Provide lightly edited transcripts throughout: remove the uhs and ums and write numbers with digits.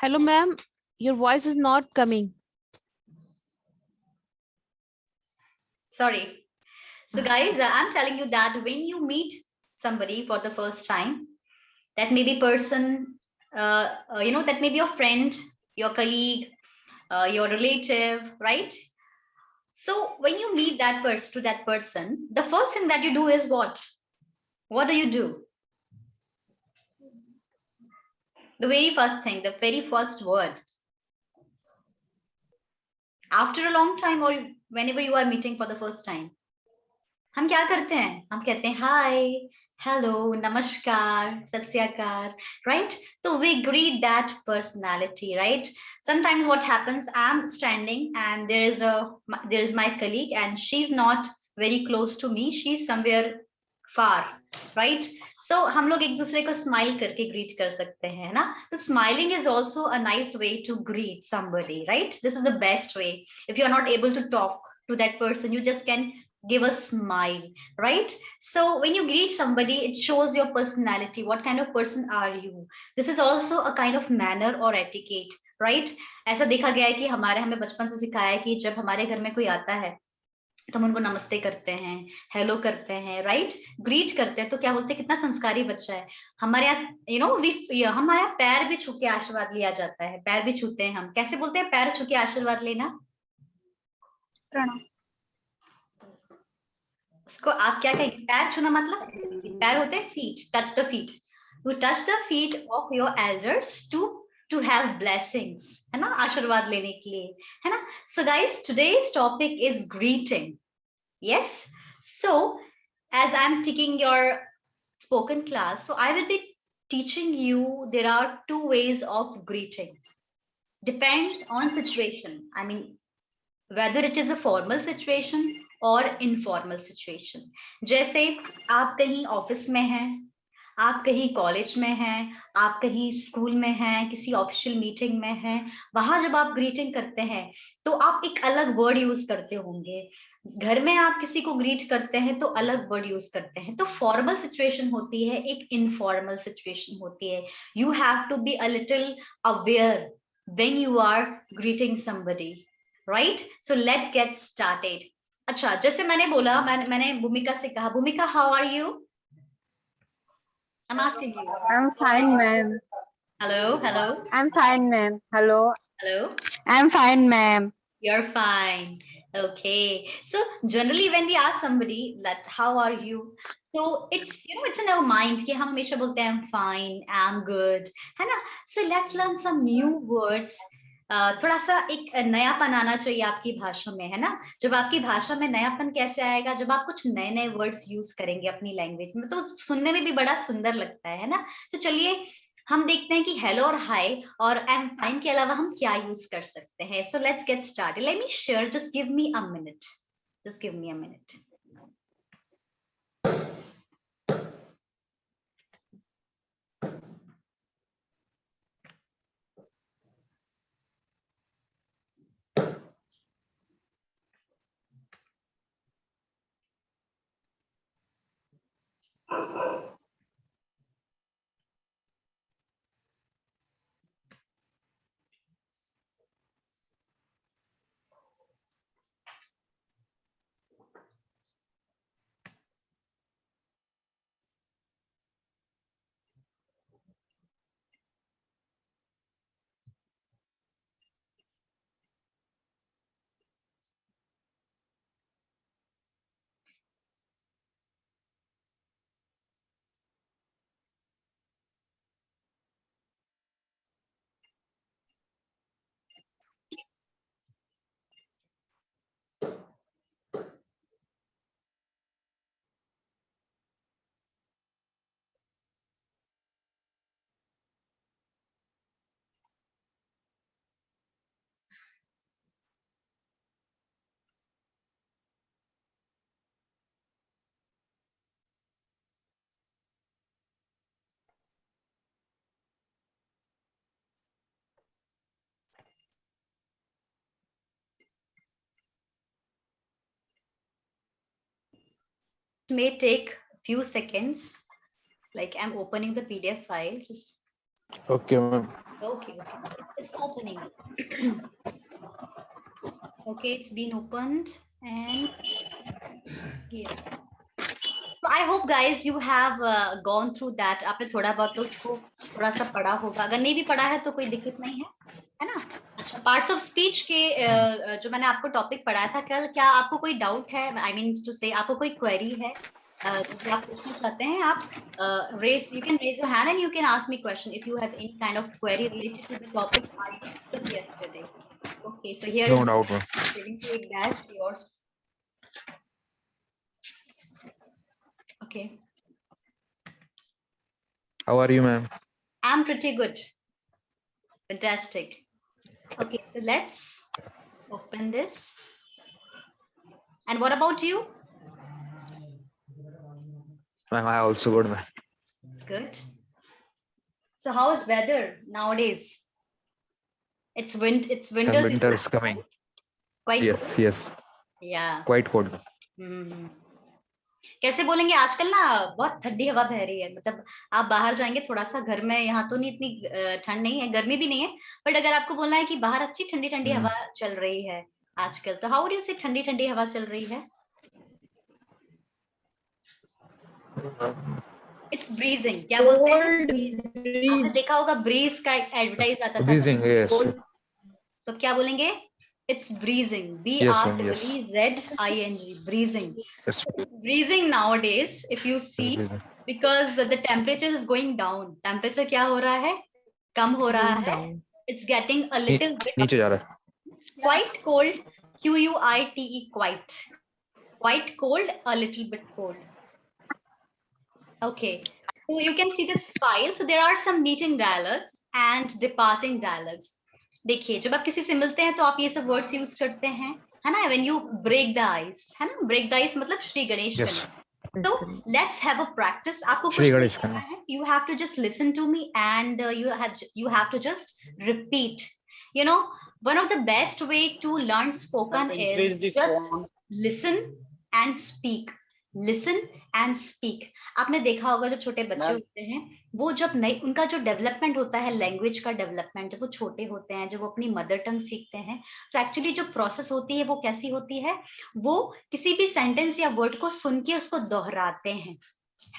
Hello, ma'am. Your voice is not coming. Sorry. So guys, I'm telling you that when you meet somebody for the first time, that may be person, that may be your friend, your colleague, your relative, right? So when you meet that person, the first thing that you do is what? What do you do? The very first thing, the very first word. After a long time or whenever you are meeting for the first time, हम क्या करते हैं? हम कहते हैं हाय, hello, नमस्कार, सत श्री अकाल, right? So we greet that personality, right? Sometimes what happens, I'm standing and there is my colleague and she's not very close to me, she's somewhere far, right? So हम लोग एक दूसरे को स्माइल करके greet कर सकते हैं, है ना? तो smiling is also a nice way to greet somebody, right? This is the best way. If you are not able to talk to that person, you just can give a smile, right? So when you greet somebody, it shows your personality. What kind of person are you? This is also a kind of manner or etiquette, right? ऐसा देखा गया है कि हमें बचपन से सिखाया है कि जब हमारे घर में कोई आता है तो हम उनको नमस्ते करते हैं, हेलो करते हैं, राइट? ग्रीट करते हैं, तो क्या बोलते हैं, कितना संस्कारी बच्चा है। हमारे यहाँ हमारा पैर भी छू के आशीर्वाद लिया जाता है, पैर भी छूते हैं हम। कैसे बोलते हैं पैर छू के आशीर्वाद लेना? प्रणाम। उसको आप क्या कहेंगे? पैर छूना मतलब पैर होते हैं feet, touch the feet, you touch the feet of your elders to have blessings, है ना, आशीर्वाद लेने के लिए, है ना? So guys, today's topic is greeting. Yes, so as I'm taking your spoken class, so I will be teaching you there are two ways of greeting. Depends on situation. I mean, whether it is a formal situation और informal situation. जैसे आप कहीं office में हैं, आप कहीं college में हैं, आप कहीं स्कूल में हैं, किसी ऑफिशियल मीटिंग में हैं, वहां जब आप ग्रीटिंग करते हैं तो आप एक अलग वर्ड यूज करते होंगे. घर में आप किसी को ग्रीट करते हैं तो अलग वर्ड यूज करते हैं. तो फॉर्मल सिचुएशन होती है, एक इनफॉर्मल सिचुएशन होती है. You have to be a little aware when you are greeting somebody, right? So let's get started. अच्छा, जैसे मैंने बोला, मैंने भूमिका से कहा, भूमिका how are you? I'm asking you. I'm fine, ma'am. Hello, hello, I'm fine, ma'am. Hello. hello. I'm fine, ma'am. You're fine. Okay. So generally when we ask somebody that how are you, so it's in our mind कि हम हमेशा बोलते हैं I'm fine, I'm good, है ना? So let's learn some new words. थोड़ा सा एक नयापन आना चाहिए आपकी भाषा में, है ना? जब आपकी भाषा में नयापन कैसे आएगा? जब आप कुछ नए नए वर्ड्स यूज करेंगे अपनी लैंग्वेज में, तो सुनने में भी बड़ा सुंदर लगता है ना? तो चलिए हम देखते हैं कि हेलो और हाय और आई एम फाइन के अलावा हम क्या यूज कर सकते हैं. So let's get started. Let me share, just give me a minute, just give me a minute. May take a few seconds, like I'm opening the PDF file. Just Okay, ma'am. Okay. It's opening. Okay, it's been opened and here. So I hope guys you have gone through that. आपने थोड़ा बहुत तो उसको थोड़ा सा पढ़ा होगा. अगर नहीं भी पढ़ा है तो कोई दिक्कत नहीं है ना? अच्छा, पार्ट्स ऑफ स्पीच के जो मैंने आपको टॉपिक पढ़ाया था कल, क्या आपको कोई डाउट है? आई मीन टू से आपको कोई क्वेरी है जो आप पूछना चाहते हैं? आप you can raise your hand and you can ask me question if you have any kind of query related to the topic I discussed yesterday. Okay, so here No is doubt, ma'am. giving to a dash yours. Okay. How are you, ma'am? I'm pretty good. Fantastic. Okay, so let's open this. And what about you? Ma'am, I also good, ma'am. It's good. So how is weather nowadays? It's And winter. winter is coming. Quite Yes, cold. yes. Yeah. Quite cold. हम्म। कैसे बोलेंगे, आजकल ना बहुत ठंडी हवा बह रही है. मतलब आप बाहर जाएंगे थोड़ा सा, घर में यहाँ तो नहीं इतनी ठंड नहीं है, गर्मी भी नहीं है, बट अगर आपको बोलना है कि बाहर अच्छी ठंडी ठंडी हवा चल रही है आजकल, तो हाउ डू यू से ठंडी ठंडी हवा चल रही है? It's bridging. क्या बोलते हैं? आपने देखा होगा ब्रीज का एक एडवर्टाइज आता था. Breezing, yes. तो क्या बोलेंगे? It's breezing. Yes, ma'am, yes. B-R-E-Z-I-N-G. Breezing. Yes. It's breezing nowadays, if you see, Breezing. because the temperature is going down. Temperature क्या हो रहा है? कम हो रहा है. It's getting a little bit नीचे जा रहा है. quite cold. Q-U-I-T-E, quite. Quite cold, a little bit cold. Okay. So you can see this file. So there are some meeting dialogues and departing dialogues. देखिए, जब आप किसी से मिलते हैं तो आप ये सब वर्ड्स यूज करते हैं, है ना? When you break the ice, है ना? Break the ice मतलब Shri Ganesh Yes. So let's have a practice. आपको श्री कुछ गणेश नहीं करना है. You have to just listen to me and you have to just repeat. You know, one of the best way to learn spoken is just listen and speak. Listen and speak. आपने देखा होगा जो छोटे बच्चे होते हैं, वो जब नई उनका जो डेवलपमेंट होता है, लैंग्वेज का डेवलपमेंट, जब वो छोटे होते हैं, जब वो अपनी मदर टंग सीखते हैं, तो एक्चुअली जो प्रोसेस होती है वो कैसी होती है? वो किसी भी सेंटेंस या वर्ड को सुन के उसको दोहराते हैं,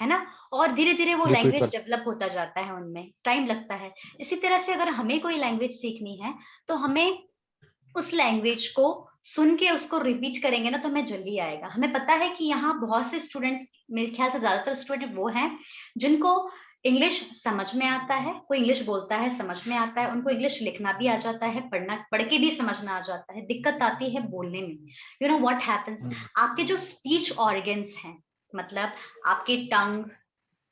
है ना? और धीरे धीरे वो लैंग्वेज डेवलप होता जाता है, उनमें टाइम लगता है. इसी तरह से अगर हमें कोई लैंग्वेज सीखनी है तो हमें उस लैंग्वेज को सुन के उसको रिपीट करेंगे ना, तो हमें जल्दी आएगा. हमें पता है कि यहाँ बहुत से स्टूडेंट्स, मेरे ख्याल से ज्यादातर स्टूडेंट वो हैं जिनको इंग्लिश समझ में आता है. कोई इंग्लिश बोलता है, समझ में आता है, उनको इंग्लिश लिखना भी आ जाता है, पढ़ के भी समझना आ जाता है. दिक्कत आती है बोलने में. यू नो व्हाट हैपेंस, आपके जो स्पीच ऑर्गन्स हैं, मतलब आपकी टंग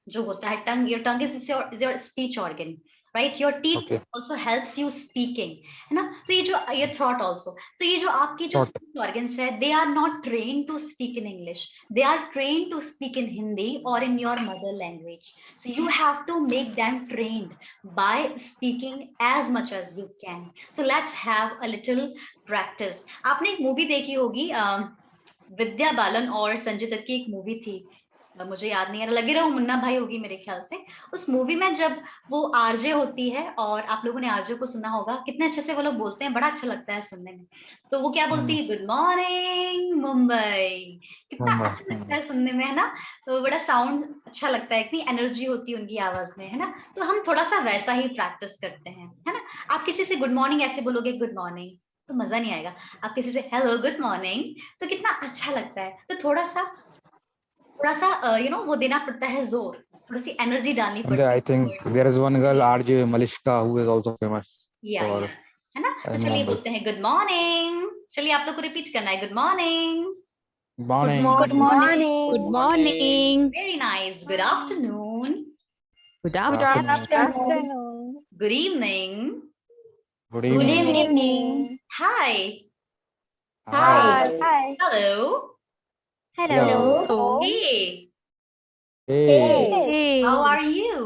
जो होता है, tongue, your tongue is your speech organ, right? Your teeth also helps you speaking, है ना? तो ये जो ये थ्रॉट ऑल्सो, तो ये जो आपकी जो स्पीच ऑर्गन्स है, they are not train to speak in English, they are train to speak in Hindi और in your mother language. So you have to make them trained by speaking as much as you can. So let's have a little practice. आपने एक movie देखी होगी, विद्या बालन और संजय दत्त की एक movie थी, मुझे याद नहीं आ रहा, लगे रहो मुन्ना भाई होगी मेरे ख्याल से. उस मूवी में जब वो आरजे होती है, और आप लोगों ने आरजे को सुना होगा, कितने अच्छे से वो लोग बोलते हैं, बड़ा अच्छा लगता है सुनने में. तो वो क्या बोलती है? Good morning Mumbai. कितना अच्छा लगता है सुनने में, है ना? तो बड़ा साउंड अच्छा लगता है, इतनी एनर्जी होती है उनकी आवाज में, है ना? तो हम थोड़ा सा वैसा ही प्रैक्टिस करते हैं, है ना? आप किसी से गुड मॉर्निंग ऐसे बोलोगे, गुड मॉर्निंग, तो मजा नहीं आएगा. आप किसी से हेलो गुड मॉर्निंग, तो कितना अच्छा लगता है. तो थोड़ा सा यू नो वो देना पड़ता है, जोर, थोड़ी सी एनर्जी डालनी पड़ती है. I think there is one girl, RJ Malishka, who is also famous. या है ना? तो चलिए बोलते हैं गुड मॉर्निंग. चलिए आप लोग को रिपीट करना है, good morning. Morning. Good morning. Good morning. Very nice. Good afternoon. Good Good afternoon. afternoon. Good evening. Good Good evening. evening. Hi. Hi. Hello. Hello. Hey. Hey. Hey. How are you?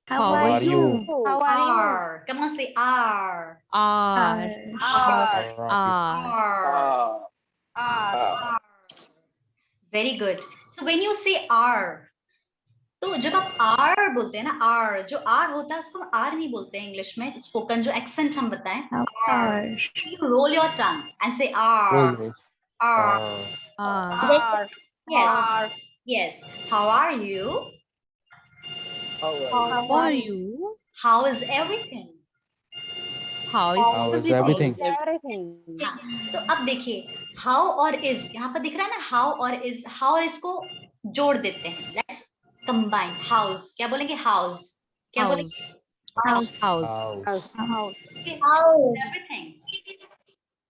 How How are are you? How are you? R. Come on, say R. R. R. R. Very good. So when you say R, तो जब आप are बोलते हैं ना, are, जो are होता है उसको हम आर नहीं बोलते हैं इंग्लिश में, स्पोकन जो एक्सेंट हम बताएं, R, you roll your tongue and say R, Roll. R, R. yes, R. yes, how are you, How are you? how is everything, How How is everything? Everything. हाँ, तो अब देखिए how और is यहाँ पर दिख रहा है ना, हाउ और इज, हाउ और इसको जोड़ देते हैं, लेट्स कंबाइन, हाउस, क्या बोलेंगे, हाउस, क्या बोलेंगे, House. House. House. House. Everything,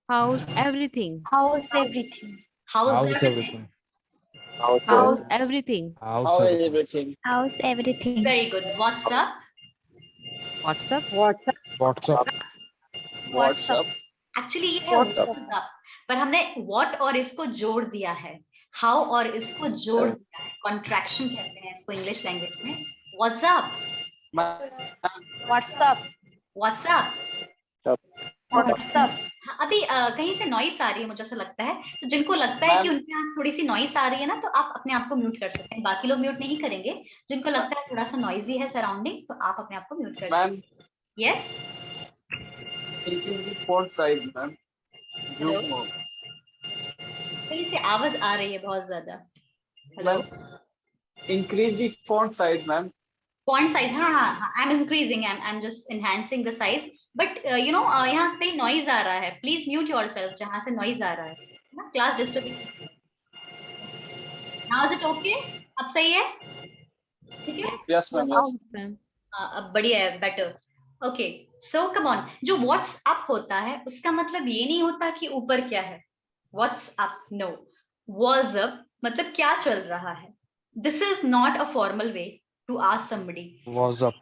How's everything? How's everything? How's How's everything, everything? How's everything? How's everything? How's everything? Very good, what's up, What's up? What's up? What's up? What's up? Actually ये है what's up, पर हमने what और इसको जोड़ दिया है, how और इसको जोड़ दिया है, कॉन्ट्रैक्शन कहते हैं इसको इंग्लिश लैंग्वेज में, what's up, What's up? What's up. What's up? हाँ, अभी कहीं से नॉइस आ रही है मुझे ऐसा लगता है, तो जिनको लगता है कि उनके यहाँ थोड़ी सी नॉइस आ रही है ना, तो आप अपने आप को म्यूट कर सकते हैं, बाकी लोग म्यूट नहीं करेंगे, जिनको लगता है थोड़ा सा नॉइजी है सराउंडिंग, तो आप अपने आप को म्यूट कर सकते हैं। Yes, font size, ma'am. Hello? Zoom mode. कहीं से आवाज आ रही है बहुत ज्यादा। Hello, Increase the font size, ma'am. Font size, हाँ हाँ, I am increasing, I am just enhancing the size, but you know यहाँ पे नॉइज आ रहा है, प्लीज म्यूट योरसेल्फ जहाँ से नॉइज आ रहा है ना, class disturbing. Now is it okay, अब सही है, ठीक है, Yes, ma'am. Yes. Ma'am. अब बढ़िया है, better, okay. So come on, जो व्हाट्सअप होता है उसका मतलब ये नहीं होता कि ऊपर क्या है, व्हाट्सअप, नो, व्हाट्सअप मतलब क्या चल रहा है, this is not a formal way to ask somebody. What's up?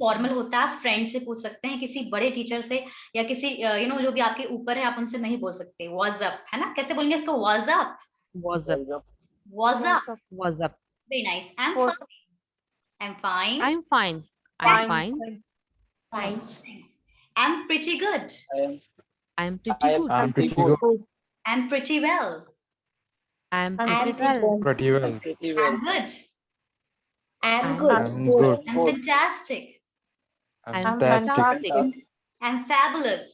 Formal होता है, फ्रेंड से पूछ सकते हैं, किसी बड़े टीचर से, या किसी यू नो जो भी आपके ऊपर है, आप उनसे नहीं बोल सकते व्हाट्सअप, है ना, कैसे बोलेंगे इसको, what's up, What's up? What's up, What's up? Very nice, I am What's fine, I am fine, I'm fine. I'm fine. Fine. I am pretty good, I'm pretty good. I'm pretty good. I am pretty well, I'm I'm pretty well. Pretty well. Pretty I well. Am good, I'm I'm good. I'm good. I am fantastic, I'm I'm fantastic. fantastic. I am fabulous.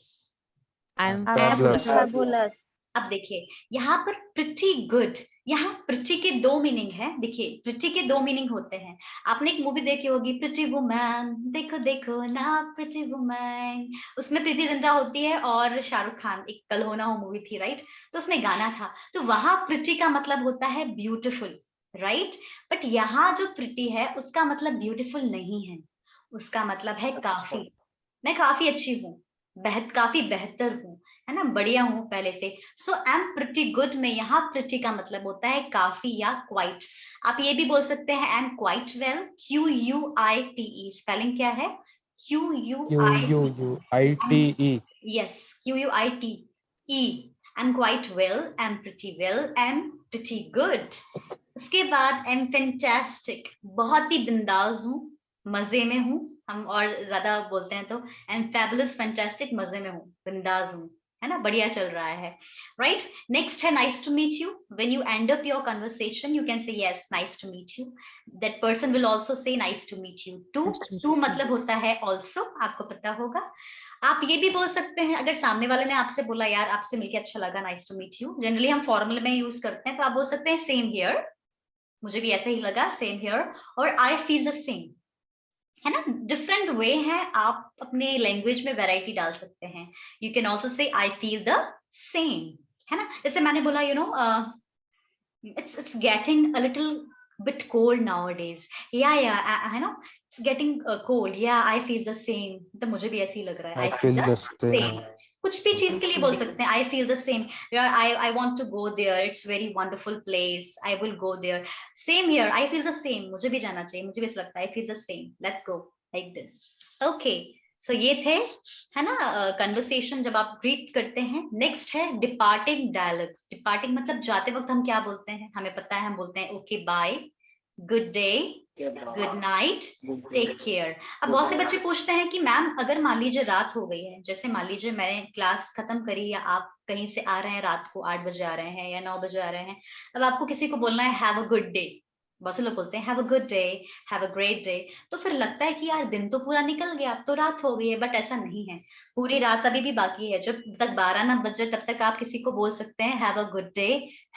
I'm Fabulous. fabulous. Fabulous. अब देखिए यहाँ पर pretty good, यहाँ pretty के दो meaning है, देखिए pretty के दो मीनिंग होते हैं, आपने एक मूवी देखी होगी प्रिटी वुमन, देखो देखो ना प्रिटी वुमन, उसमें प्रीति जिंटा होती है और शाहरुख खान, एक कल हो ना हो मूवी थी, राइट, तो उसमें गाना था, तो वहां प्रिटी का मतलब होता है ब्यूटीफुल, राइट, बट यहाँ जो प्रिटी है उसका मतलब ब्यूटीफुल नहीं है, उसका मतलब है काफी, मैं काफी अच्छी हूँ, काफी बेहतर हूँ, है ना, बढ़िया हूँ पहले से। सो आई एम प्रिटी गुड में यहाँ प्रिटी का मतलब होता है काफी या क्वाइट। आप ये भी बोल सकते हैं I am quite well, QUITE, spelling क्या है, QUITE. Yes, QUITE, I am quite well, I am pretty well, I am pretty good. उसके बाद आई एम फैंटास्टिक, बहुत ही बिंदास हूँ, मजे में हूँ, हम और ज्यादा बोलते हैं तो आई एम फैबुलस फैंटास्टिक, मजे में हूँ, बिंदास हूँ, है ना, बढ़िया चल रहा है, राइट। नेक्स्ट है nice to meet you, when you end up your conversation you can say yes nice to meet you, that person will also say nice to meet you too, too मतलब होता है also, आपको पता होगा। आप ये भी बोल सकते हैं, अगर सामने वाले ने आपसे बोला यार आपसे मिलके अच्छा लगा, nice to meet you, generally हम फॉर्मल में यूज करते हैं, तो आप बोल सकते हैं सेम हियर, मुझे भी ऐसा ही लगा, सेम हियर, और आई फील द सेम, है ना, डिफरेंट वे है, आप अपने लैंग्वेज में वैरायटी डाल सकते हैं, यू कैन ऑल्सो से आई फील द सेम, है ना, जैसे मैंने बोला you know it's getting a little bit cold nowadays, I know it's getting cold, yeah I feel the same, तो मुझे भी ऐसे ही लग रहा है, I feel the same. कुछ भी चीज के लिए बोल सकते हैं, I feel the same, I want to go there, it's very wonderful place, I will go there, same here, I feel the same, मुझे भी जाना चाहिए, मुझे भी ऐसा लगता है, I feel the same, let's go like this, okay. So ये थे, है ना, कन्वर्सेशन जब आप ग्रीट करते हैं। नेक्स्ट है डिपार्टिंग डायलॉग्स। डिपार्टिंग मतलब जाते वक्त हम क्या बोलते हैं, हमें पता है, हम बोलते हैं okay bye, good day, good night, take care. अब बहुत से बच्चे पूछते हैं कि मैम अगर मान लीजिए रात हो गई है, जैसे मान लीजिए मैंने क्लास खत्म करी, या आप कहीं से आ रहे हैं रात को 8 बजे आ रहे हैं या 9 बजे आ रहे हैं, अब आपको किसी को बोलना है हैव अ गुड डे, बहुत से लोग बोलते हैं have a good day, have a great day, तो फिर लगता है कि यार दिन तो पूरा निकल गया, अब तो रात हो गई है, बट ऐसा नहीं है, पूरी रात अभी भी बाकी है। जब तक 12 ना बजे तब तक आप किसी को बोल सकते हैं have a good day,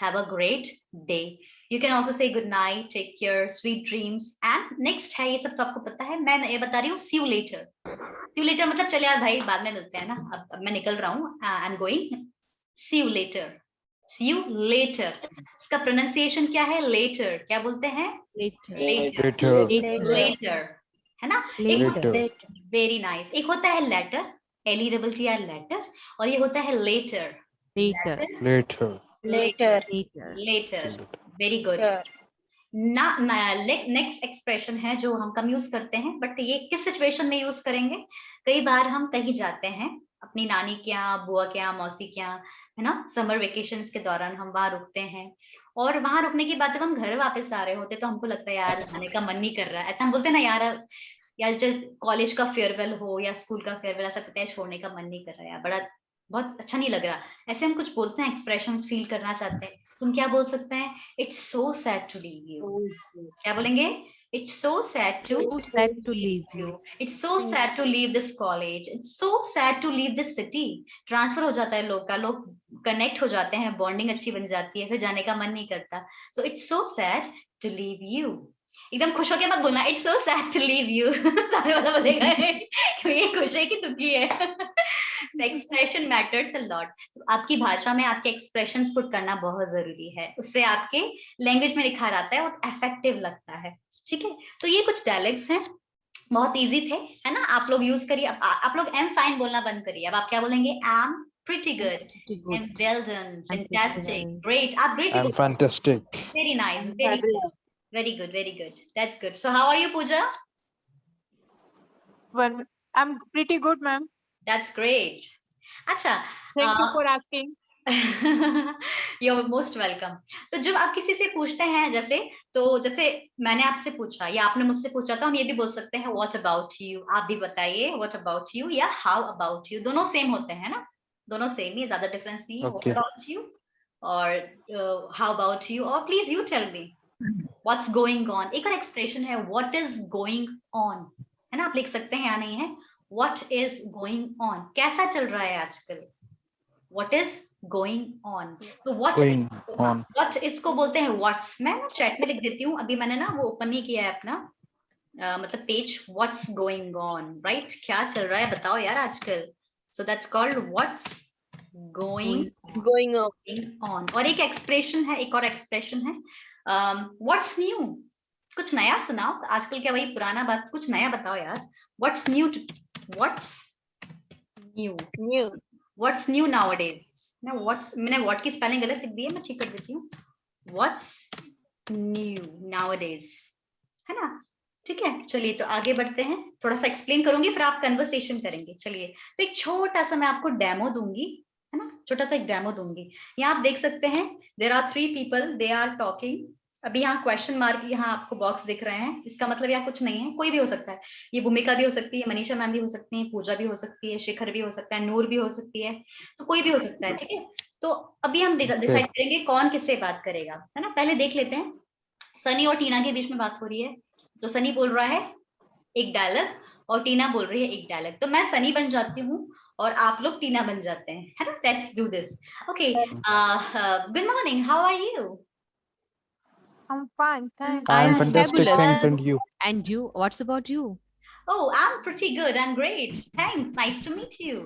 have a great day. You can also say good night, take care, sweet dreams. And next है, ये सब तो आपको पता है, मैं ये बता रही हूँ, see you later. See you later मतलब चले यार भाई बाद में मिलते हैं ना, अब मैं निकल रहा हूँ, I am going, see you later, see you later. इसका प्रोनाउंसिएशन क्या है? लेटर, क्या बोलते हैं? Later. Letter, Later. लेटर, है ना? एक Later. Later. वेरी नाइस, एक होता है लेटर, LETTR लेटर, और ये होता है later, Later. Later. Later. Later. Later. Very good. Sure. ना नेक्स्ट एक्सप्रेशन है जो हम कम यूज करते हैं, बट ये किस सिचुएशन में यूज करेंगे? कई बार हम कहीं जाते हैं अपनी नानी के यहाँ, बुआ के यहाँ, मौसी के यहाँ, है ना, समर वेकेशंस के दौरान हम वहां रुकते हैं, और वहां रुकने के बाद जब हम घर वापस आ रहे होते तो हमको लगता है यार आने का मन नहीं कर रहा है, ऐसा हम बोलते हैं ना यार जब कॉलेज का फेयरवेल हो या स्कूल का फेयरवेल, ऐसा लगता है छोड़ने का मन नहीं कर रहा है यार, बड़ा बहुत अच्छा नहीं लग रहा, ऐसे हम कुछ बोलते हैं, एक्सप्रेशंस फील करना चाहते हैं, तुम क्या बोल सकते हैं? It's so sad to leave you. क्या बोलेंगे? It's so sad to So sad to leave you. It's so sad to leave this college, it's so sad to leave this city. Transfer हो जाता है लोग का, लोग कनेक्ट हो जाते हैं, बॉन्डिंग अच्छी बन जाती है, फिर जाने का मन नहीं करता। So it's so sad to leave you. एकदम खुश होके मत बोलना it's so sad to leave you, सामने वाला बोलेगा कि ये खुश है कि दुखी है। Expression matters a lot. तो आपकी भाषा में आपके एक्सप्रेशंस पुट करना बहुत जरूरी है, उससे आपके लैंग्वेज में निखार आता है और इफेक्टिव लगता है। ठीक है, तो ये कुछ डायलेक्ट्स हैं, बहुत इजी थे, है ना? आप लोग यूज करिए। आप लोग एम फाइन बोलना बंद करिए, अब आप क्या बोलेंगे? Am pretty good, Pretty and good. well done, I'm pretty fantastic, well. great, आप great I'm fantastic. very nice, very good, very good, that's good. So how are you, Pooja? Well, I'm pretty good, ma'am. That's great. अच्छा, Thank you for asking. you're most welcome. तो जब आप किसी से पूछते हैं, जैसे मैंने आपसे पूछा या आपने मुझसे पूछा, तो हम ये भी बोल सकते हैं what about you, आप भी बताइए what about you, या how about you, दोनों सेम होते हैं ना, दोनों सेम ही, ज्यादा डिफरेंस नहीं है। Okay. What about you और how about you, और please you tell me what's going on। एक और एक्सप्रेशन है what is going on, है ना, आप लिख सकते हैं या नहीं है, what is going on, कैसा चल रहा है आजकल, what is going on। तो Going on. what इसको बोलते हैं what's, मैं ना चैट में लिख देती हूँ, अभी मैंने ना वो ओपन नहीं किया है अपना मतलब page, what's going on, right, क्या चल रहा है बताओ यार आजकल, so that's called what's going on। और एक एक्सप्रेशन है, एक और एक्सप्रेशन है what's new, कुछ नया सुनाओ, आजकल क्या वही पुराना बात, कुछ नया बताओ यार, what's new what's new nowadays ना, मैंने what की स्पेलिंग गलत लिख दी है, मैं ठीक कर देती हूँ, what's new nowadays, है ना? ठीक है, चलिए तो आगे बढ़ते हैं, थोड़ा सा एक्सप्लेन करूंगी फिर आप कन्वर्सेशन करेंगे। चलिए तो एक छोटा सा मैं आपको डेमो दूंगी, है ना, छोटा सा एक डेमो दूंगी। यहाँ आप देख सकते हैं there are 3 people, they are talking. अभी यहाँ क्वेश्चन मार्क यहाँ आपको बॉक्स दिख रहे हैं, इसका मतलब यहाँ कुछ नहीं है, कोई भी हो सकता है, ये भूमिका भी हो सकती है, मनीषा मैम भी हो सकती है, पूजा भी हो सकती है, शिखर भी हो सकता है, नूर भी हो सकती है, तो कोई भी हो सकता है। ठीक है, तो अभी हम डिसाइड करेंगे कौन किससे बात करेगा, है ना। पहले देख लेते हैं, सनी और टीना के बीच में बात हो रही है, तो सनी बोल रहा है एक डायलॉग और टीना बोल रही है एक डायलॉग, तो मैं सनी बन जाती हूँ और आप लोग टीना बन जाते हैं, है ना। Let's do this. Okay, good morning, how are you? I'm fine, thanks. I'm I'm fantastic, fabulous. thanks, and you? And you? What's about you? Oh, I'm pretty good, I'm great, thanks, nice to meet you.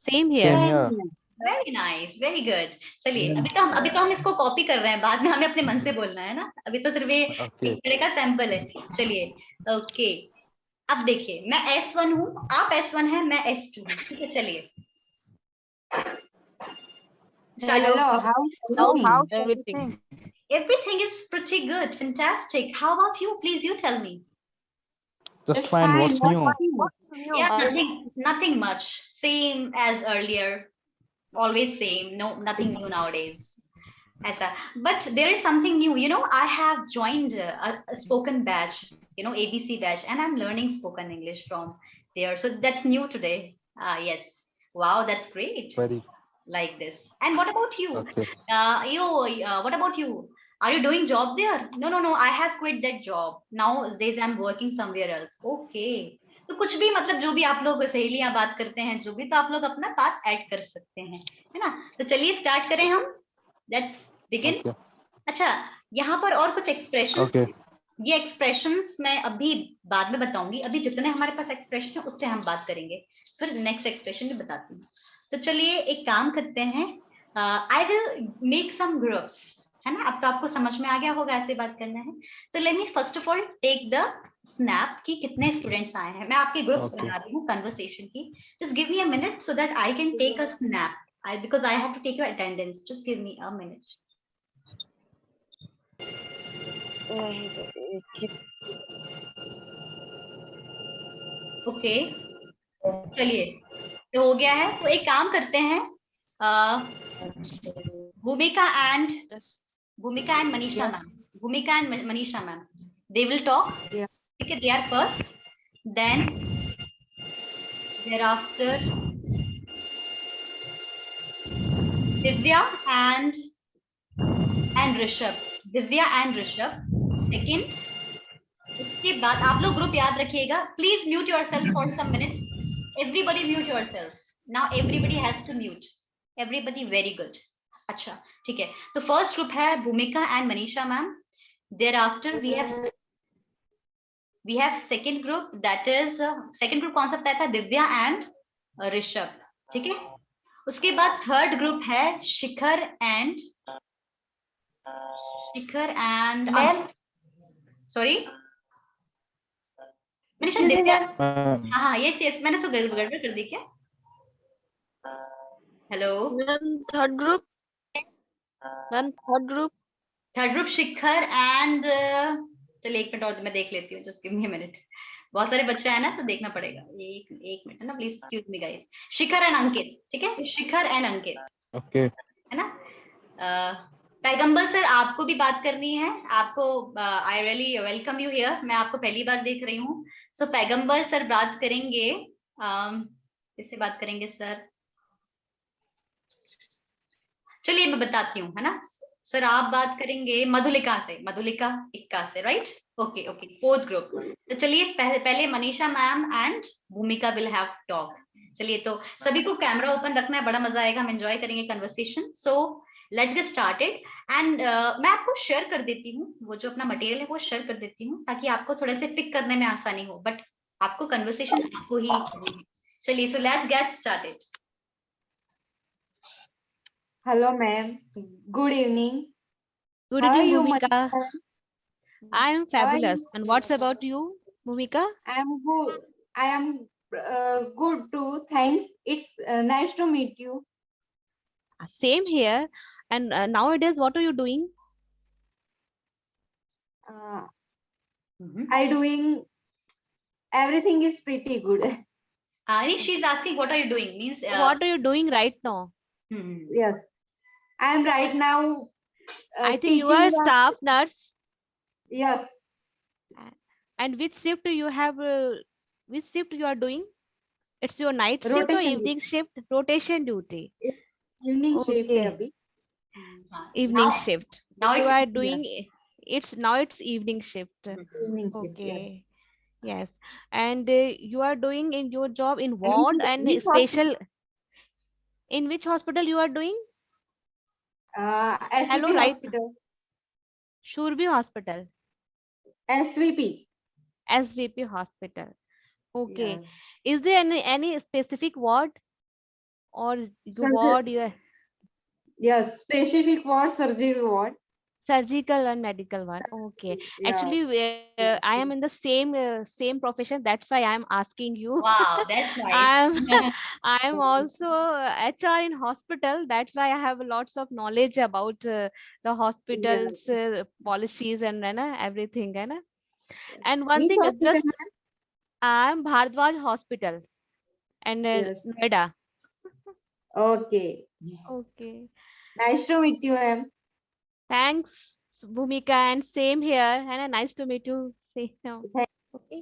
Same here. Same here. Very nice, very good. चलिए अभी तो हम इसको copy कर रहे हैं, बाद में हमें अपने मन से बोलना है ना, अभी तो सिर्फ ये Okay. एक तरह का सैंपल है। चलिए ओके, अब देखिए मैं S1 हूँ, आप S1 है, मैं S2 हूँ, ठीक है। चलिए Hello, how's everything? Everything is pretty good, fantastic. How about you? Please you tell me. Just fine, what's new? What's new? Yeah, nothing much, same as earlier, always same, no, nothing new nowadays. Aisa. But there is something new, you know, I have joined a spoken batch, you know, ABC batch, and I'm learning spoken English from there, so that's new today. Yes, wow, that's great. Very. Like this. And what about you? Okay. What about you? Are you doing job there? No, I have quit that job. Nowadays I'm working somewhere else. Okay. तो कुछ भी मतलब जो भी आप लोग सहेलियां बात करते हैं जो भी, तो आप लोग अपना बात ऐड कर सकते हैं, है ना? तो चलिए स्टार्ट करें हम. Let's begin. Okay. अच्छा, यहाँ पर और कुछ एक्सप्रेशंस. Okay. ये एक्सप्रेशंस मैं अभी बाद में बताऊंगी. अभी जितने हमारे पास एक्सप्रेशन है उससे हम बात करेंगे, फिर नेक्स्ट एक्सप्रेशन भी बताती हूँ. तो चलिए एक काम करते हैं. I will make some groups, है ना? अब तो आपको समझ में आ गया होगा ऐसे बात करना है. तो let me first of all take the snap कि कितने स्टूडेंट्स आए हैं. मैं आपके ग्रुप्स Okay. बना रही हूँ कन्वर्सेशन की. Just give me a minute so that I can take a snap. Because I have to take your attendance. Just give me a minute. Okay, चलिए तो हो गया है. तो एक काम करते हैं, Bhumika and Manisha ma'am. Bhumika and Manisha ma'am, they will talk. ठीक है, they are first. Then thereafter Divya and Rishabh. Divya and Rishabh second. उसके बाद आप लोग ग्रुप याद रखिएगा. Please mute yourself for some minutes. Everybody mute yourself. Now everybody has to mute. Everybody, very good. अच्छा ठीक है. तो फर्स्ट ग्रुप है Bhumika and Manisha ma'am. thereafter we have second group, that is second group कौन सा बताया था? दिव्या एंड ऋषभ. ठीक है. उसके बाद थर्ड ग्रुप है शिखर एंड सॉरी दिव्या. हाँ यस मैंने तो गड़बड़ कर दी क्या? Hello third group Shikhar and चलिए एक मिनट और मैं देख लेती हूँ. Just give me a minute. बहुत सारे बच्चे हैं ना तो देखना पड़ेगा. एक मिनट है ना, please excuse me guys. Shikhar and Ankit. ठीक है, शिखर एंड अंकित. Okay. है ना? पैगंबर सर आपको भी बात करनी है. आपको I really welcome you here. मैं आपको पहली बार देख रही हूँ. सो पैगंबर सर बात करेंगे. किससे बात करेंगे सर? चलिए मैं बताती हूँ, है ना? सर आप बात करेंगे मधुलिका इक्का से, राइट? ओके. Fourth group. तो चलिए पहले मनीषा मैम एंड भूमिका विल हैव टॉक. चलिए तो सभी को कैमरा ओपन रखना है. बड़ा मजा आएगा, हम एंजॉय करेंगे conversation. So let's get started. And मैं आपको शेयर कर देती हूँ, वो जो अपना मटेरियल है वो शेयर कर देती हूँ ताकि आपको थोड़े से पिक करने में आसानी हो. बट आपको कन्वर्सेशन आपको ही. चलिए so let's get started. Hello, ma'am. Good evening. Good How are evening, you, Bhumika. Monica? I am How are fabulous. you? And what's about you, Bhumika? I am good. I am good too. Thanks. It's nice to meet you. Same here. And nowadays, what are you doing? I doing everything is pretty good. She's asking what are you doing means What are you doing right now? Yes, I am right now. I think you are a teaching the- staff nurse. Yes, And which shift you have? Which shift you are doing? It's your night shift or Rotation evening shift? Rotation duty. evening shift Okay. है अभी. Evening now, shift. now You it's are doing. It's evening shift. Evening shift. Okay. Yes. Yes. And you are doing in your job in And ward and which special. In which hospital you are doing? SVP Hello, right. hospital. Shurbi Hospital. SVP. SVP Hospital. Okay. Yes. Is there any specific ward or the Surgery- ward you are Yes, specific ward, surgery ward. surgical and medical one? Okay. Yeah. Actually, I am in the same profession. That's why I am asking you. wow, that's nice. I am also HR in hospital. That's why I have lots of knowledge about the hospitals policies and everything. And one Which thing is hospital, just ma'am? I am Bhardwaj Hospital and Yes. Noida. Okay. Okay. Nice to meet you, ma'am. Thanks, Bhumika, and same here. And nice to meet you. See now. Thank- Okay.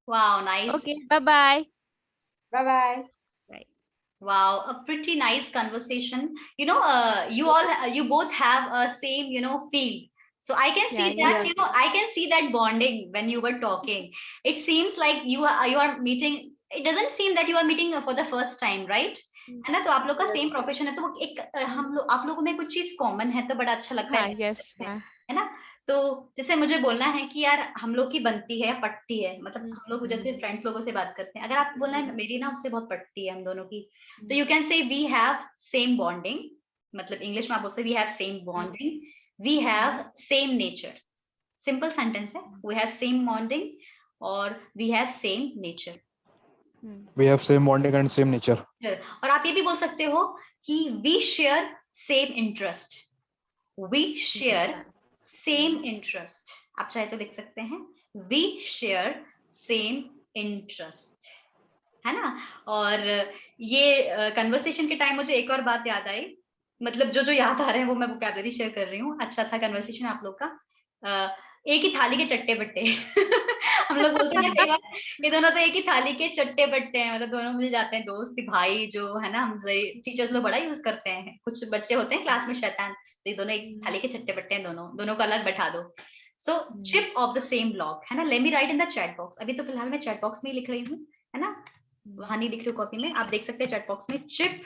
Wow, nice. Okay. Bye bye. Bye bye. Wow, a pretty nice conversation. You know, you both have a same, field. So I can see Yeah, that, I can see that bonding when you were talking. It seems like you are meeting. It doesn't seem that you are meeting for the first time, right? है ना? तो आप लोग का same profession है, तो वो एक हम लोग आप लोगों में कुछ चीज कॉमन है, तो बड़ा अच्छा लगता है, yes. है ना? तो जैसे मुझे बोलना है कि यार हम लोग की बनती है, पटती है, मतलब हम लोग जैसे फ्रेंड्स लोगों से बात करते हैं, अगर आप बोलना है मेरी ना उससे बहुत पटती है हम दोनों की, तो you can say we have same bonding, मतलब इंग्लिश में आप बोलते हैं we have same bonding, we have same nature, simple sentence है, वी हैव सेम बॉन्डिंग और we have same nature. We have same bonding and same nature. और आप ये भी बोल सकते हो कि we share same interest, we share same interest, आप चाहे तो लिख सकते हैं वी शेयर सेम इंटरेस्ट, है ना? और ये कन्वर्सेशन के टाइम मुझे एक और बात याद आई, मतलब जो याद आ रहे हैं वो मैं वोकैबुलरी शेयर कर रही हूँ। अच्छा था कन्वर्सेशन आप लोग का। एक ही थाली के चट्टे बट्टे हम लोग बोलते हैं ना कई बार, ये दोनों तो एक ही थाली के चट्टे बट्टे हैं, मतलब दोनों मिल जाते हैं, दोस्त भाई जो है ना, हम टीचर्स लोग बड़ा यूज करते हैं, कुछ बच्चे होते हैं क्लास में शैतान, तो ये दोनों एक थाली के चट्टे बट्टे हैं, दोनों को अलग बैठा दो। So chip off the same block, है ना? Let me write in the chat box, अभी तो फिलहाल मैं चैट बॉक्स में ही लिख रही हूँ, है ना? वहां नहीं लिख रही हूँ कॉपी में, आप देख सकते हैं चैट बॉक्स में, चिप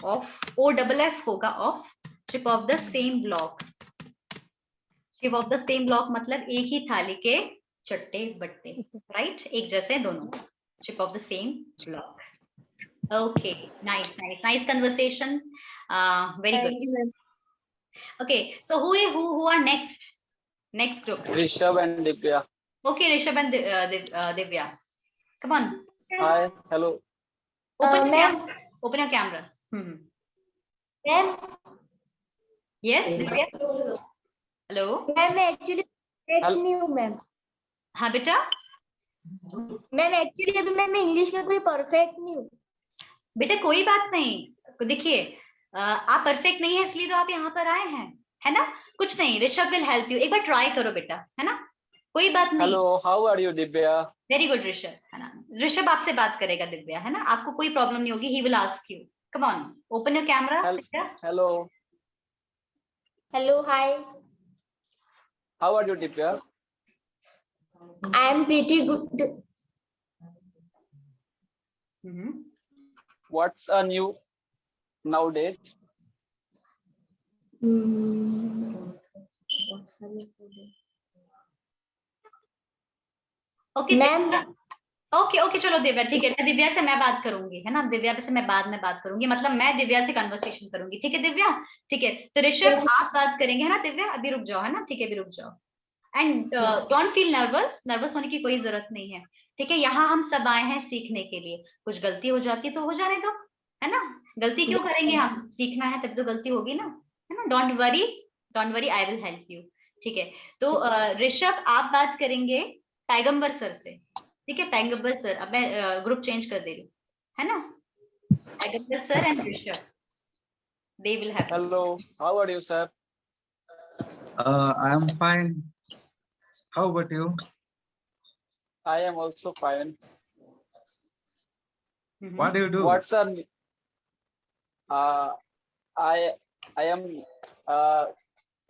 ऑफ OFF होगा, of chip off the same block, chip off the same block मतलब एक ही थाली के चट्टे बट्टे, राइट? एक जैसे दोनों, chip off the same block. Okay, nice nice nice conversation, very good. Okay, so who are next group? Rishabh and Divya. Okay, Rishabh and Divya, come on. Hi, hello. Open your camera. Ma'am, Yes, Divya. Hello. ma'am, actually Hello. new ma'am. हाँ बेटा, ma'am actually अभी मैं English में कोई perfect नहीं हूँ। बेटा कोई बात नहीं, देखिए आप परफेक्ट नहीं है इसलिए तो आप यहाँ पर आए हैं, है ना? कुछ नहीं, ऋषभ विल हेल्प यू, एक बार ट्राई करो बेटा, है ना? कोई बात नहीं। Hello, how are you, Divya? Very good Rishabh, है ना? ऋषभ आपसे बात करेगा दिव्या, है ना? आपको कोई प्रॉब्लम नहीं होगी, he will ask you. Come on, open your camera. Hello. Hello, hi, How are you, Divya? I am pretty good. What's new nowadays? Okay ma'am, okay चलो दिव्या, ठीक है, मैं दिव्या से मैं बात करूंगी, है ना? दिव्या से मैं बाद में बात करूंगी, मतलब मैं दिव्या से कन्वर्सेशन करूंगी, ठीक है दिव्या? ठीक है, तो ऋषभ आप बात करेंगे, है ना दिव्या? अभी रुक जाओ, है ना? ठीक है, अभी रुक जाओ, एंड डोंट फील नर्वस होने की कोई जरूरत नहीं है, ठीक है? यहाँ हम सब आए हैं सीखने के लिए, कुछ गलती हो जाती तो हो जाने दो, है ना? गलती क्यों करेंगे हम? सीखना है तब तो गलती होगी ना, है ना? Don't worry, I will help you, ठीक है? तो ऋषभ आप बात करेंगे पैगंबर सर से, ठीक है? पैगंबर सर, अब मैं ग्रुप चेंज कर दे रही हूँ, है ना? पैगंबर sir and Rishabh, they will have. Hello, how are you, sir? I am fine. How about you? I am also fine. What do you do? What's I am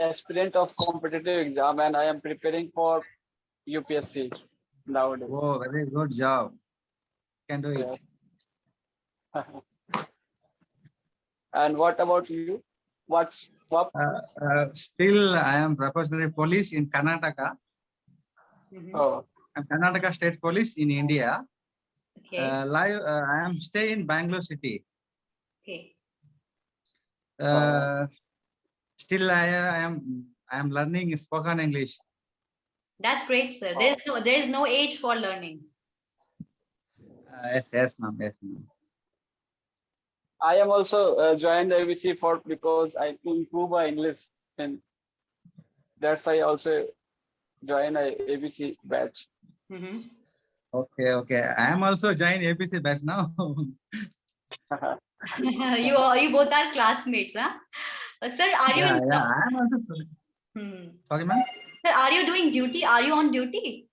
aspirant of competitive exam and I am preparing for UPSC nowadays. Oh, very good job. Can do it. And what about you? What? Still, I am professional police in Karnataka. Oh, I'm Karnataka State Police in India. Okay. Live, I am stay in Bangalore city. Okay. Still, I am learning spoken English. That's great, sir. There is no age for learning. Yes, ma'am. Yes, ma'am. I am also joined ABC for because I to improve my English, and that's why I also join a ABC batch. Okay. I am also joined ABC batch now. You both are classmates, huh? Sir, are you? Yeah. I am also. Sorry, ma'am. Sir, are you doing duty? Are you on duty?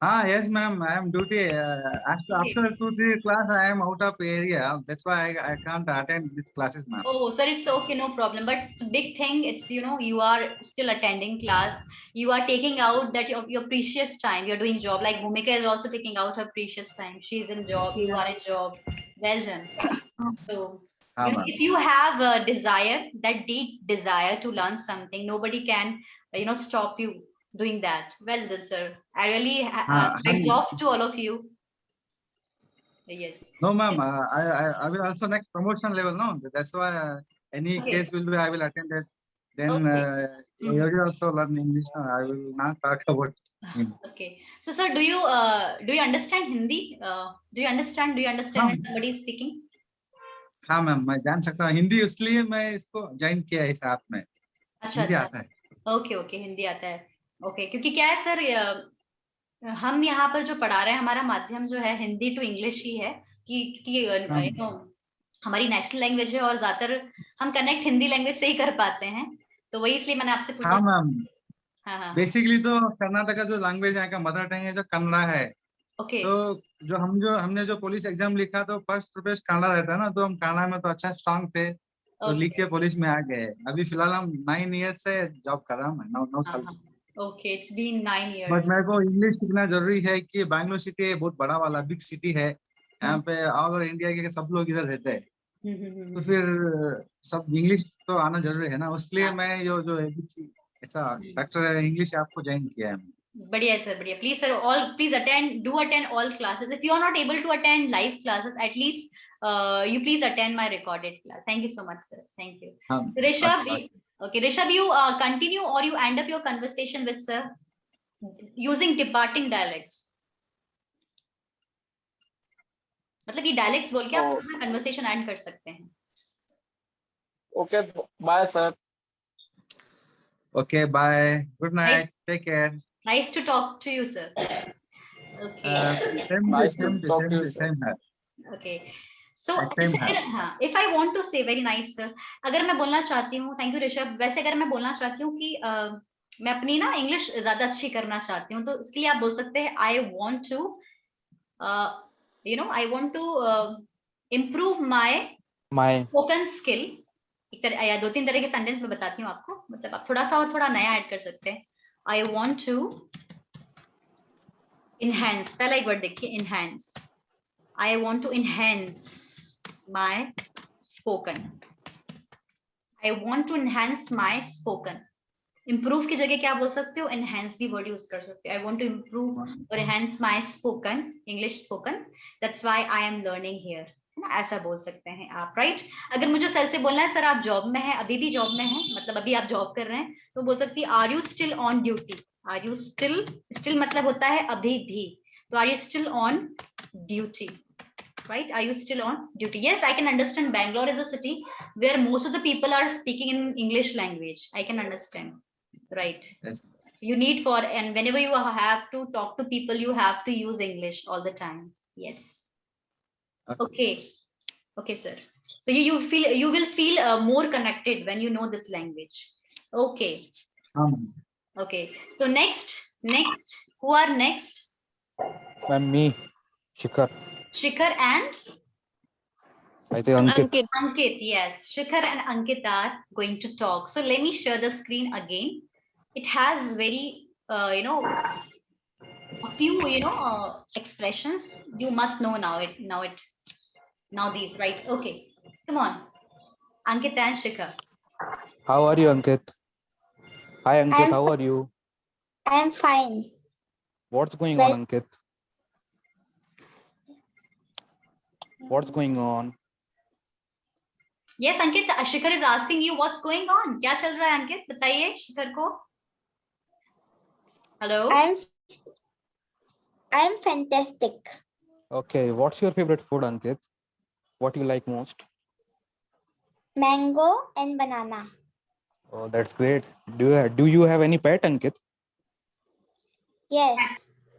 Yes, ma'am. I am duty. After 2-3 class, I am out of area. That's why I can't attend these classes, ma'am. Oh, sir, it's okay, no problem. But it's a big thing. It's, you know, you are still attending class. You are taking out that your precious time. You're doing job. Like Bhumika is also taking out her precious time. She's in job. You are in job. Well done. So, you know, ma'am. if you have a desire, that deep desire to learn something, nobody can, you know, stop you doing that. Well done, sir. I really hats off to all of you. Yes. No, ma'am. I will also next promotion level. No, that's why any Okay. case will be I will attend it. Then Okay. you will also learn English. No, I will not talk about. Okay. So, sir, do you understand Hindi? Do you understand? Do you understand when somebody is speaking? हाँ ma'am, मैं जान सकता हूँ हिंदी, इसलिए मैं इसको join किया है इस ऐप में। अच्छा हिंदी अच्छा आता है। ओके ओके, हिंदी आता है। ओके, क्योंकि क्या है सर, हम यहाँ पर जो पढ़ा रहे हैं, हमारा माध्यम जो है हिंदी टू इंग्लिश ही है कि यू नो हमारी नेशनल लैंग्वेज है और ज्यादातर हम कनेक्ट हिंदी लैंग्वेज से ही कर पाते हैं, तो वही इसलिए मैंने आपसे पूछा। हाँ मैम, हाँ हाँ बेसिकली तो कर्नाटक का जो लैंग्वेज है, मदर टंग है जो कन्नड़ा है। ओके तो हमने जो पुलिस एग्जाम लिखा तो फर्स्ट प्रिपरेशन कन्नड़ा रहता है ना, तो हम कन्नड़ा में तो अच्छा स्ट्रांग थे, तो लिख के पुलिस में आ गए। अभी फिलहाल हम 9 ईयर से जॉब कर रहा हूँ, 9 साल से। Okay, it's been 9 but years. मेरे को इंग्लिश सीखना जरूरी है कि बैंगलोर सिटी बहुत बड़ा वाला बिग सिटी है, यहाँ पे ऑल ओवर इंडिया के सब लोग इधर रहते हैं, तो फिर सब इंग्लिश तो आना जरूरी है ना, इसलिए मैं जो ऐसा डॉक्टर इंग्लिश आपको ज्वाइन किया है। बढ़िया सर, बढ़िया। Please sir, all please attend all classes. If you are not able to attend live classes, at least you please attend my recorded class. Thank you so much, sir. Thank you. Rishabh, okay, Rishabh, you continue or you end up your conversation with sir using departing dialects. मतलब ये dialects बोल के आप अपना conversation end कर सकते हैं। Okay, bye, sir. Okay, bye. Good night. Take care. Nice to talk to you, sir. Okay. Nice to talk to you, sir. Okay. So if I want to say very nice sir, अगर मैं बोलना चाहती हूँ, thank you Rishabh, वैसे अगर मैं बोलना चाहती हूँ कि मैं अपनी ना इंग्लिश ज्यादा अच्छी करना चाहती हूँ, तो इसके लिए आप बोल सकते हैं I want to I want to improve my spoken skill। एक तरह या 2-3 तरह के सेंटेंस में बताती हूँ आपको, मतलब आप थोड़ा सा और थोड़ा नया ऐड कर सकते हैं। I want to enhance, पहला एक वर्ड देखिए, enhance। I want to enhance my spoken. I want to enhance my spoken. Improve की जगह क्या बोल सकते हो? Enhance भी word use कर सकते हो। I want to improve or enhance my spoken, English spoken. That's why I am learning here. है ना, ऐसा बोल सकते हैं आप, राइट? अगर मुझे सर से बोलना है, सर आप जॉब में हैं, अभी भी जॉब में हैं, मतलब अभी आप जॉब कर रहे हैं, तो बोल सकती है are you still on duty. Are you still मतलब होता है अभी भी, तो are you still on duty, right? Are you still on duty? Yes, I can understand. Bangalore is a city where most of the people are speaking in English language. I can understand, right? Yes. So you need for, and whenever you have to talk to people, you have to use English all the time. Yes. Okay. Okay, sir. So you will feel more connected when you know this language. Okay. Okay. So next, who are next? Me, Shikhar. Shikhar and I think Ankit. Ankit, yes. Shikhar and Ankit are going to talk. So let me share the screen again. It has very, a few, expressions. You must know now these, right? Okay, come on. Ankit and Shikhar. How are you, Ankit? Hi, Ankit. How are you? I'm fine. What's going on, Ankit? What's going on? Yes, Ankit, Shikhar is asking you what's going on. क्या चल रहा है Ankit? बताइए शिखर को. Hello. I'm fantastic. Okay, what's your favorite food, Ankit? What you like most? Mango and banana. Oh, that's great. Do you have any pet, Ankit? Yes.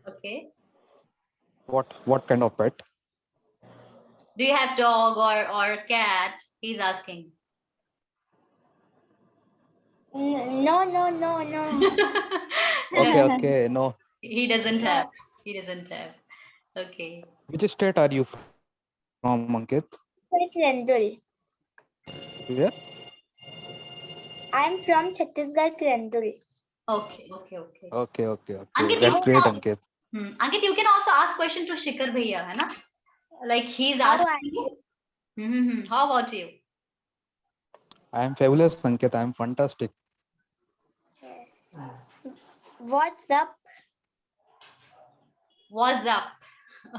Okay. What kind of pet? Do you have dog or cat? He's asking. No. Okay, no. He doesn't have. He doesn't have. Okay. Which state are you from, Ankit? Kirandul. Where? I'm from Chhattisgarh, Kirandul. Okay. Okay. Okay. Okay, okay, okay. Ankit, That's you great, know- Ankit. Ankit, you can also ask question to Shikhar Bhaiya, है ना? Like he's How asking are you. How about you? I am fabulous, Ankit. I am fantastic. What's up? What's up?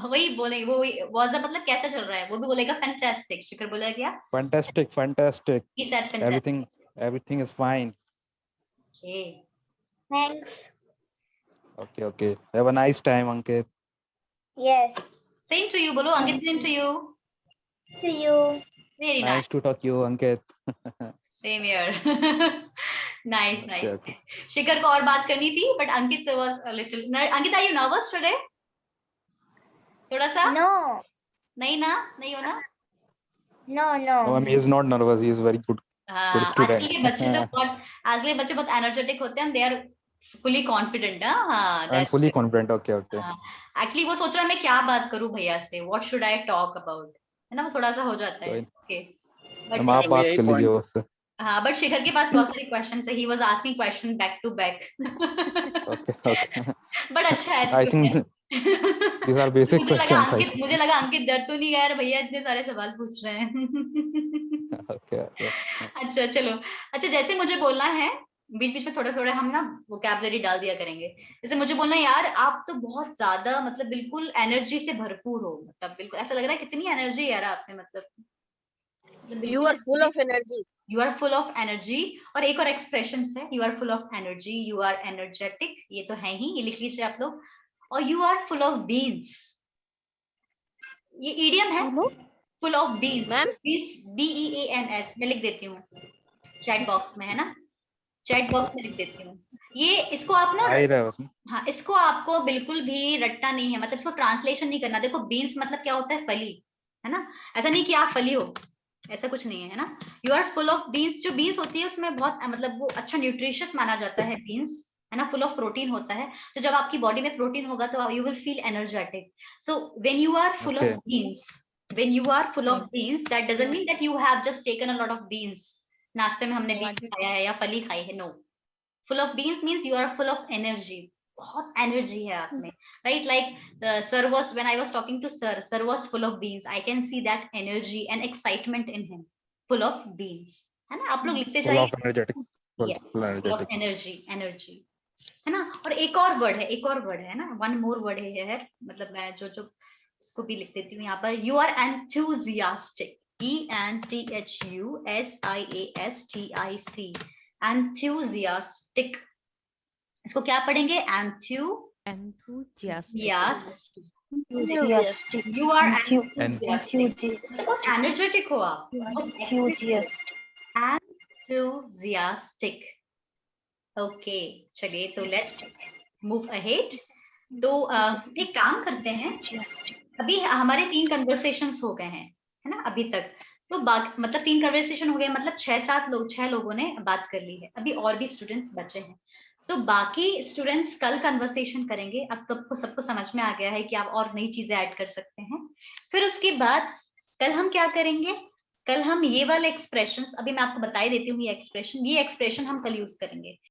वही बोलेंगे वो what's up मतलब कैसा चल रहा है वो भी बोलेगा fantastic. शिखर बोला क्या? Fantastic, fantastic. He said fantastic. Everything is fine. Okay. Thanks. Okay, okay. Have a nice time, Ankit. Yes. Same to you, बोलो Ankit. Same to you. To you. Very nice. Nice to talk to you, Ankit. Same here. Nice, nice. Okay, okay. शिखर को और बात करनी थी, but Ankit was a little. Ankit, are you nervous today? थोड़ा सा? No. नहीं ना? नहीं हो ना? No, No, no. I mean, he is not nervous. He is very good. student. आजकल के बच्चे तो बहुत आजकल के बच्चे बहुत एनर्जेटिक होते हैं. They are fully confident. हाँ. And fully confident. Okay, okay. Actually वो सोच रहा है मैं क्या बात करूं भैया से. What should I talk about? है ना वो थोड़ा सा हो जाता है. Okay. हम आप बात कर लीजिए उससे. हाँ, बट शिखर के पास बहुत सारे क्वेश्चन है. He was asking question back to back. Okay, okay. But अच्छा है. I think these are basic questions. मुझे लगा अंकित डर तो नहीं गया यार भैया इतने सारे सवाल पूछ रहे हैं. Okay, okay. अच्छा चलो. अच्छा जैसे मुझे बोलना है बीच बीच में थोड़ा थोड़ा हम ना वोकैबुलरी डाल दिया करेंगे. जैसे मुझे बोलना है यार आप तो बहुत ज्यादा मतलब बिल्कुल एनर्जी से भरपूर हो. मतलब बिल्कुल ऐसा लग रहा है कितनी एनर्जी है यार आप में. मतलब You are full of energy. You are full of energy. और एक और एक्सप्रेशन है you are full of energy, you are energetic. ये तो है ही, ये लिख लीजिए आप लोग. और you are full of beans. ये idiom है. Full of beans. Ma'am? Beans BEANS. मैं लिख देती हूँ चैट बॉक्स में, है ना. चैट बॉक्स में लिख देती हूँ. ये इसको आप ना हाँ इसको आपको बिल्कुल भी रट्टा नहीं है. मतलब इसको ट्रांसलेशन नहीं करना. देखो बीन्स मतलब क्या होता है फली, है ना. ऐसा नहीं कि आप फली हो, ऐसा कुछ नहीं है, है ना. You are full of beans. जो बीन्स होती है उसमें बहुत मतलब वो अच्छा न्यूट्रिशियस माना जाता है बीन्स, है ना. फुल ऑफ प्रोटीन होता है. तो जब आपकी बॉडी में प्रोटीन होगा तो you will feel energetic. So when you are full of beans, when you are full of beans, that doesn't mean that you have just taken a lot of beans. नाश्ते में हमने beans खाया है या फली खाई है. No. Full of beans means you are full of energy. बहुत एनर्जी है आप में, right? Like the sir was, when I was talking to sir was full of beans. I can see that energy and excitement in him. Full of beans, है ना. आप लोग लिखते जाइए. Full of energetic. Yes, full of energy, है ना. और एक और वर्ड है ना. One more word है यार. मतलब मैं जो इसको भी लिख देती हूँ यहाँ पर. You are enthusiastic. ENTHUSIASTIC. Enthusiastic. इसको क्या पढ़ेंगे? Enthusiastic. You are enthusiastic. बहुत एनर्जेटिक हो आप. Enthusiastic. Okay, चलिए तो let's move ahead. तो एक काम करते हैं. अभी हमारे 3 कन्वर्सेशंस हो गए हैं, है ना अभी तक. तो मतलब 3 कन्वर्सेशन हो गए, मतलब 6 लोगों ने बात कर ली है. अभी और भी स्टूडेंट्स बचे हैं. तो बाकी स्टूडेंट्स कल कन्वर्सेशन करेंगे. अब तो सबको समझ में आ गया है कि आप और नई चीजें ऐड कर सकते हैं. फिर उसके बाद कल हम क्या करेंगे? कल हम ये वाले एक्सप्रेशंस, अभी मैं आपको बता ही देती हूँ. ये एक्सप्रेशन हम कल यूज करेंगे.